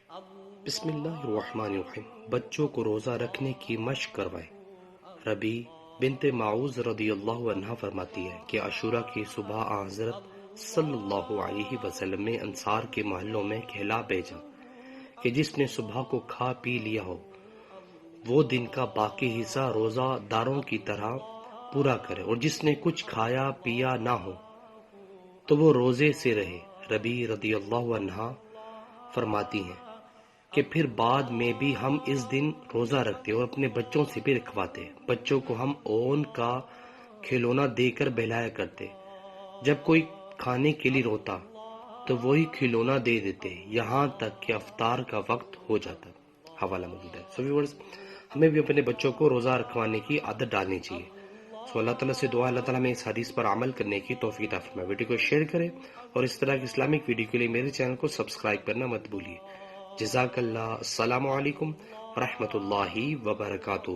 بسم اللہ الرحمن الرحیم۔ بچوں کو روزہ رکھنے کی مشق کروائیں۔ ربی بنت معوذ رضی اللہ عنہ فرماتی ہے کہ عاشورہ کی صبح حضرت صلی اللہ علیہ وسلم نے انصار کے محلوں میں کہلا بھیجا کہ جس نے صبح کو کھا پی لیا ہو وہ دن کا باقی حصہ روزہ داروں کی طرح پورا کرے، اور جس نے کچھ کھایا پیا نہ ہو تو وہ روزے سے رہے۔ ربی رضی اللہ عنہ فرماتی ہیں کہ پھر بعد میں بھی ہم اس دن روزہ رکھتے اور اپنے بچوں سے بھی رکھواتے۔ بچوں کو ہم اون کا کھلونا دے کر بہلایا کرتے۔ جب کوئی کھانے کے لیے روتا تو وہی کھلونا دے دیتے یہاں تک کہ افطار کا وقت ہو جاتا۔ حوالہ موجود ہے۔ سو ویورز، ہمیں بھی اپنے بچوں کو روزہ رکھوانے کی عادت ڈالنی چاہیے۔ سو اللہ تعالیٰ سے دعا اللہ تعالیٰ میں اس حدیث پر عمل کرنے کی توفیق عطا فرمائے۔ ویڈیو کو شیئر کریں اور اس طرح کی اسلامک ویڈیو کے لیے میرے چینل کو سبسکرائب کرنا مت بھولیے۔ جزاک اللہ۔ السلام علیکم ورحمۃ اللہ وبرکاتہ۔